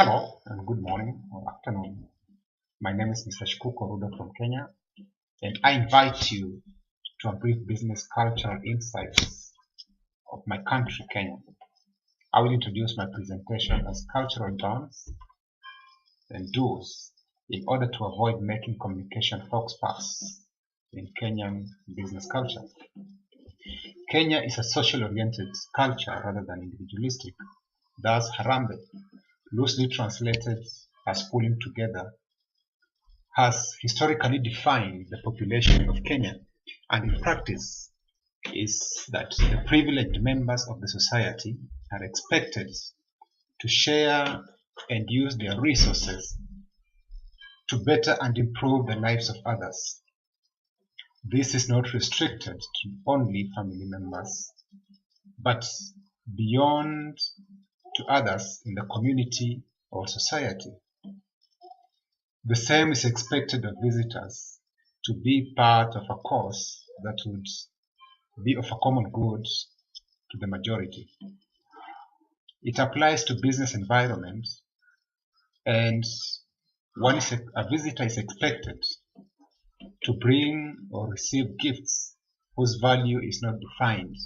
Hello and good morning or afternoon. My name is Mr. Shkuko Rudo from Kenya, and I invite you to a brief business cultural insights of my country, Kenya. I will introduce my presentation as cultural dons and do's in order to avoid making communication faux pas in Kenyan business culture. Kenya is a social-oriented culture rather than individualistic. Thus, Harambee, loosely translated as pulling together, has historically defined the population of Kenya, and in practice is that the privileged members of the society are expected to share and use their resources to better and improve the lives of others. This is not restricted to only family members, but beyond to others in the community or society. The same is expected of visitors to be part of a cause that would be of a common good to the majority. It applies to business environment, and a visitor is expected to bring or receive gifts whose value is not defined.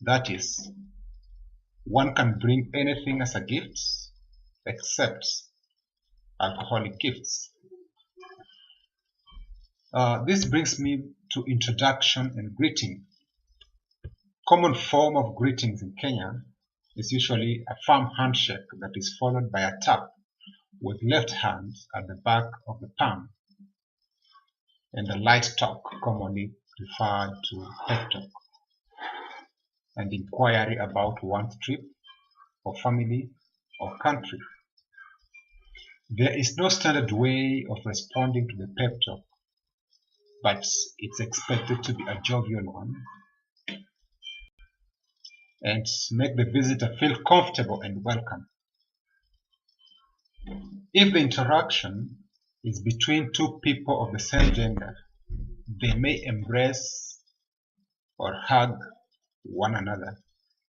That is, one can bring anything as a gift except alcoholic gifts. This brings me to introduction and greeting. Common form of greetings in Kenya is usually a firm handshake that is followed by a tap with left hand at the back of the palm, and a light talk, commonly referred to pep talk, and inquiry about one's trip or family or country. There is no standard way of responding to the pep talk, but it's expected to be a jovial one and make the visitor feel comfortable and welcome. If the interaction is between two people of the same gender, they may embrace or hug one another,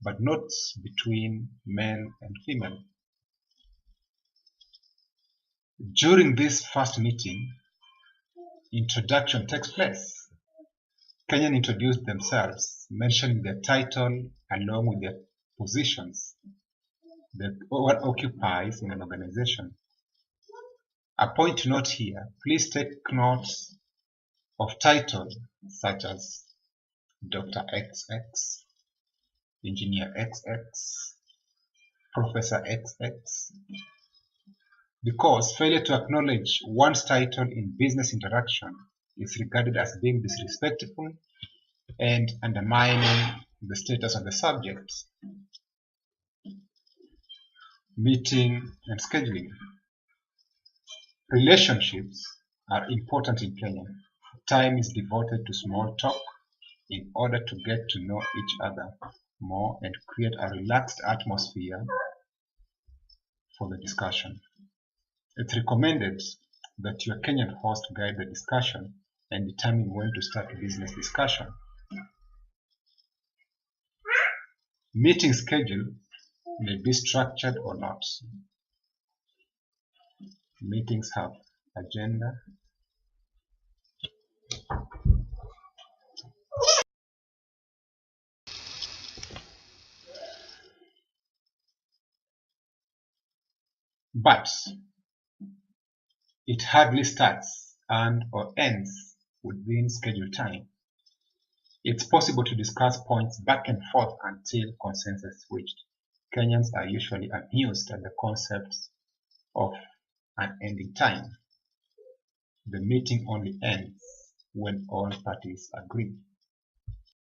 but not between men and female. During this first meeting, introduction takes place. Kenyans introduce themselves, mentioning their title along with their positions that one occupies in an organization. A point to note here, please take note of titles such as Dr. XX, Engineer XX, Professor XX, because failure to acknowledge one's title in business interaction is regarded as being disrespectful and undermining the status of the subject. Meeting and scheduling. Relationships are important in Kenya. Time is devoted to small talk in order to get to know each other more and create a relaxed atmosphere for the discussion. It's recommended that your Kenyan host guide the discussion and determine when to start a business discussion. Meeting schedule may be structured or not. Meetings have agenda, but it hardly starts and or ends within scheduled time. It's possible to discuss points back and forth until consensus is reached. Kenyans are usually amused at the concept of an ending time. The meeting only ends when all parties agree.